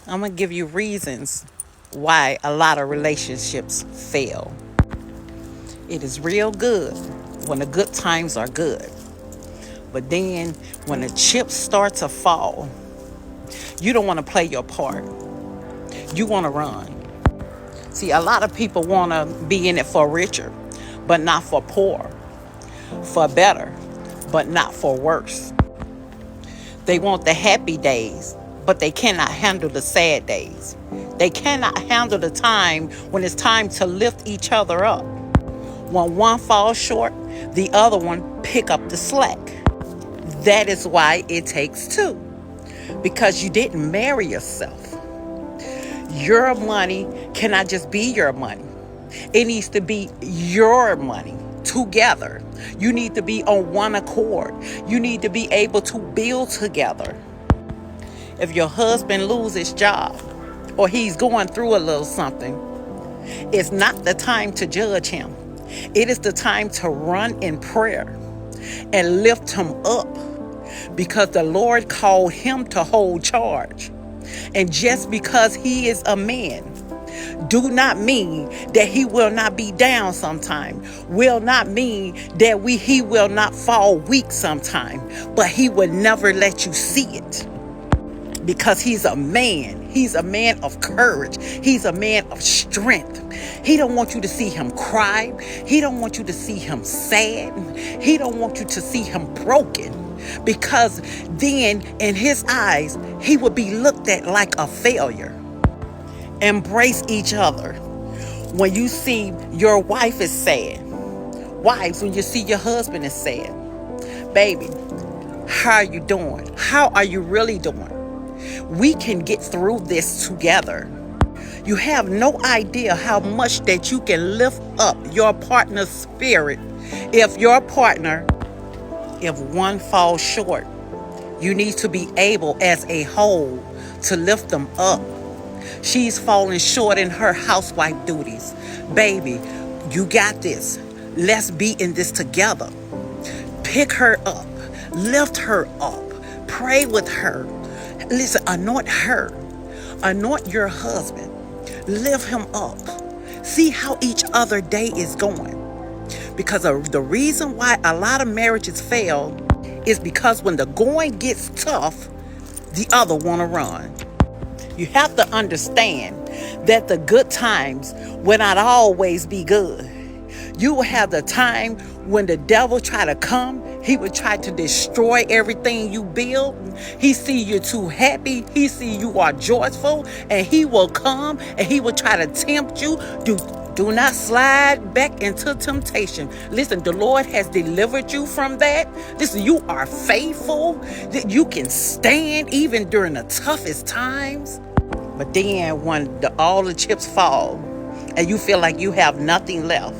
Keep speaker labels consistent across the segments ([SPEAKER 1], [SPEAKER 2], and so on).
[SPEAKER 1] I'm going to give you reasons why a lot of relationships fail. It is real good when the good times are good. But then when the chips start to fall, you don't want to play your part. You want to run. See, a lot of people want to be in it for richer, but not for poor. For better, but not for worse. They want the happy days, but they cannot handle the sad days. They cannot handle the time when it's time to lift each other up. When one falls short, the other one pick up the slack. That is why it takes two. Because you didn't marry yourself. Your money cannot just be your money. It needs to be your money together. You need to be on one accord. You need to be able to build together. If your husband loses his job or he's going through a little something, it's not the time to judge him. It is the time to run in prayer and lift him up, because the Lord called him to hold charge. And just because he is a man, do not mean that he will not be down sometime. Will not mean that he will not fall weak sometime. But he will never let you see it. Because he's a man. He's a man of courage. He's a man of strength. He don't want you to see him cry. He don't want you to see him sad. He don't want you to see him broken. Because then in his eyes, he would be looked at like a failure. Embrace each other. When you see your wife is sad, wives, when you see your husband is sad, baby, how are you doing? How are you really doing? We can get through this together. You have no idea how much that you can lift up your partner's spirit if one falls short. You need to be able as a whole to lift them up. She's falling short in her housewife duties. Baby, you got this. Let's be in this together. Pick her up. Lift her up. Pray with her. Listen, anoint her. Anoint your husband. Lift him up. See how each other day is going. Because the reason why a lot of marriages fail is because when the going gets tough, the other want to run. You have to understand that the good times will not always be good. You will have the time when the devil try to come. He will try to destroy everything you build. He see you too happy. He see you are joyful, and he will come and he will try to tempt you. Do not slide back into temptation. Listen, the Lord has delivered you from that. Listen, you are faithful. You can stand even during the toughest times. But then when all the chips fall and you feel like you have nothing left,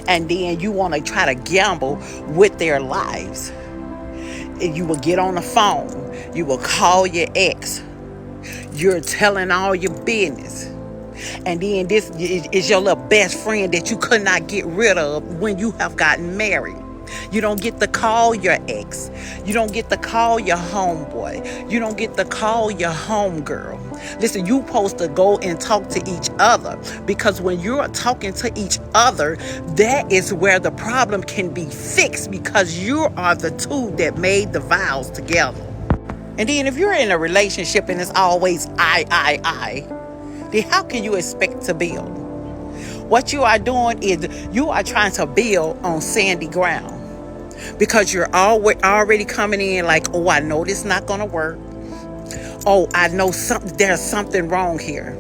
[SPEAKER 1] and then you want to try to gamble with their lives, and you will get on the phone. You will call your ex. You're telling all your business. And then this is your little best friend that you could not get rid of when you have gotten married. You don't get to call your ex. You don't get to call your homeboy. You don't get to call your homegirl. Listen, you're supposed to go and talk to each other, because when you're talking to each other, that is where the problem can be fixed, because you are the two that made the vows together. And then if you're in a relationship and it's always I, then how can you expect to build? What you are doing is you are trying to build on sandy ground, because you're already coming in like, oh, I know this is not going to work. Oh, I know there's something wrong here.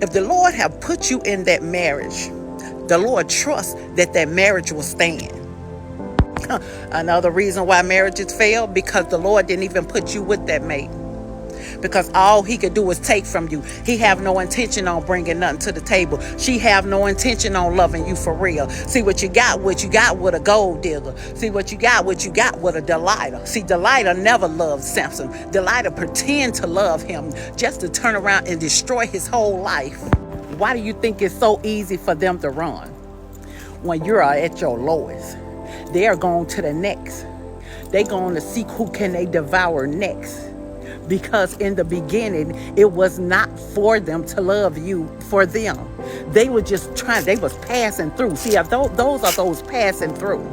[SPEAKER 1] If the Lord have put you in that marriage, the Lord trusts that marriage will stand. Another reason why marriages fail, because the Lord didn't even put you with that mate. Because all he could do is take from you. He have no intention on bringing nothing to the table. She have no intention on loving you for real. See what you got with a gold digger. See what you got with a Delilah. See, Delilah never loved Samson. Delilah pretend to love him just to turn around and destroy his whole life. Why do you think it's so easy for them to run? When you're at your lowest, they're going to the next. They're going to seek who can they devour next. because in the beginning, it was not for them to love you for them. They were just trying, they was passing through. See, those are those passing through.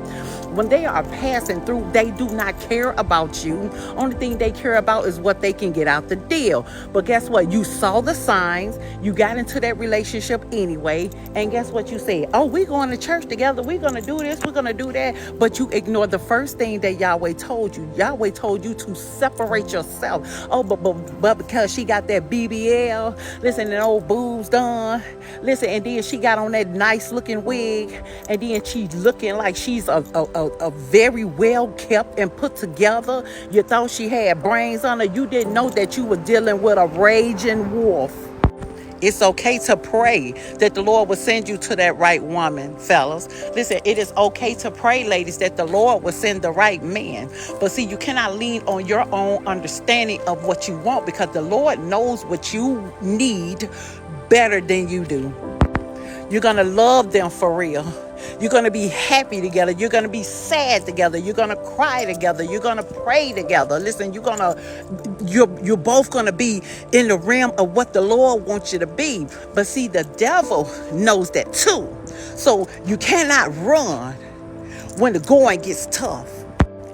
[SPEAKER 1] When they are passing through, they do not care about you. Only thing they care about is what they can get out the deal. But guess what? You saw the signs. You got into that relationship anyway. And guess what you said? Oh, we're going to church together. We're going to do this. We're going to do that. But you ignored the first thing that Yahweh told you. Yahweh told you to separate yourself. Oh, but because she got that BBL, listen, and old boobs done. Listen, and then she got on that nice looking wig. And then she's looking like she's a very well kept and put together. You thought she had brains on her. You didn't know that you were dealing with a raging wolf. It's okay to pray that the Lord will send you to that right woman, fellas. Listen, it is okay to pray, ladies, that the Lord will send the right man. But see, you cannot lean on your own understanding of what you want, because the Lord knows what you need better than you do. You're going to love them for real. You're going to be happy together. You're going to be sad together. You're going to cry together. You're going to pray together. Listen, you're both going to be in the realm of what the Lord wants you to be. But see, the devil knows that too. So you cannot run when the going gets tough.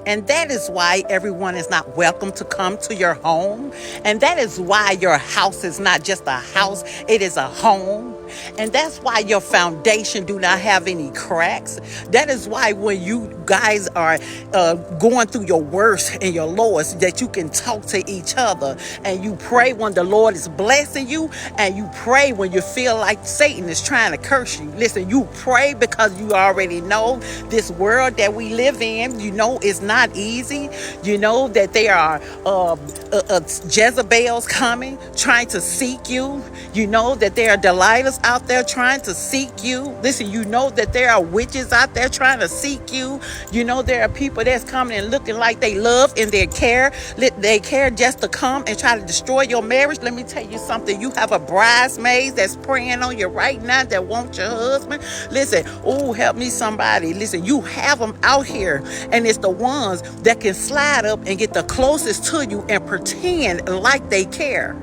[SPEAKER 1] And that is why everyone is not welcome to come to your home. And that is why your house is not just a house, it is a home. And that's why your foundation do not have any cracks. That is why when you guys are going through your worst and your lowest, that you can talk to each other, and you pray when the Lord is blessing you, and you pray when you feel like Satan is trying to curse you. Listen, you pray because you already know this world that we live in, you know, is not easy. You know that there are Jezebels coming, trying to seek you. You know that there are Delilahs out there trying to seek you. Listen, you know that there are witches out there trying to seek you. You know there are people that's coming and looking like they love and they care just to come and try to destroy your marriage. Let me tell you something. You have a bridesmaid that's praying on you right now that wants your husband. Listen, oh, help me somebody. Listen, you have them out here, and it's the ones that can slide up and get the closest to you and pretend like they care.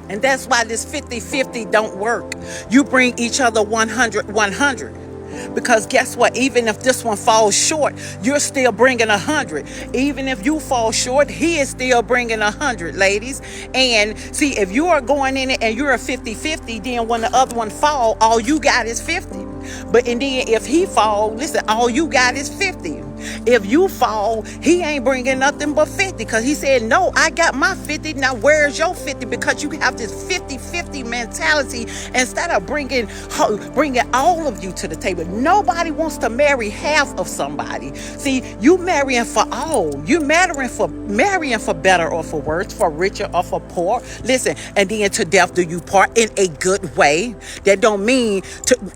[SPEAKER 1] And that's why this 50-50 don't work. You bring each other 100-100. Because guess what? Even if this one falls short, you're still bringing 100. Even if you fall short, he is still bringing 100, ladies. And see, if you are going in it and you're a 50-50, then when the other one fall, all you got is 50. But and then if he fall, listen, all you got is 50. If you fall, he ain't bringing nothing but 50, because he said, no, I got my 50. Now where's your 50? Because you have this 50-50 mentality instead of bringing all of you to the table. Nobody wants to marry half of somebody. See, you marrying for all. You marrying for better or for worse, for richer or for poor. Listen, and then to death do you part, in a good way. That don't mean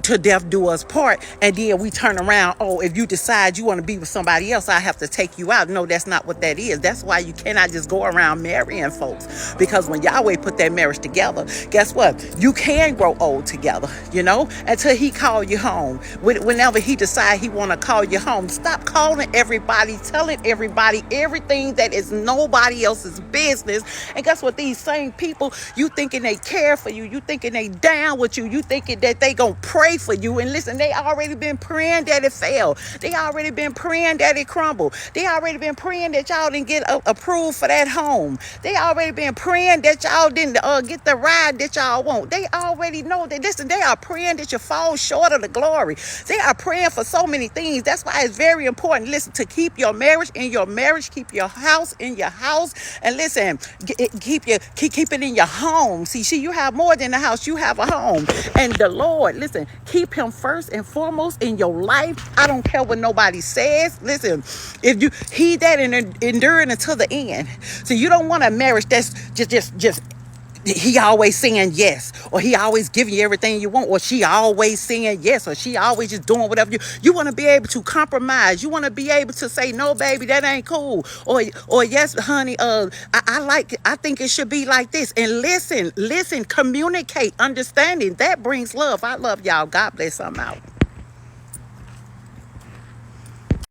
[SPEAKER 1] to death do us part. And then we turn around, oh, if you decide you want to be with somebody else, I have to take you out. No, that's not what that is. That's why you cannot just go around marrying folks. Because when Yahweh put that marriage together, guess what? You can grow old together, you know, until he call you home. Whenever he decide he want to call you home, stop calling everybody, telling everybody everything that is nobody else's business. And guess what? These same people, you thinking they care for you, you thinking they down with you, you thinking that they gonna pray for you. And listen, they already been praying that it fail. They already been praying that it crumble. They already been praying that y'all didn't get approved for that home. They already been praying that y'all didn't get the ride that y'all want. They already know that. Listen, they are praying that you fall short of the glory. They are praying for so many things. That's why it's very important, listen, to keep your marriage in your marriage, keep your house in your house, and listen, keep it in your home. See, you have more than a house. You have a home. And the Lord, listen, keep him first and foremost in your life. I don't care what nobody says. Listen, if you heed that and endure it until the end. So you don't want a marriage that's just he always saying yes, or he always giving you everything you want, or she always saying yes, or she always just doing whatever you want to be able to compromise. You want to be able to say, no, baby, that ain't cool, or yes, honey, I think it should be like this. And listen, communicate, understanding, that brings love. I love y'all. God bless. I'm out.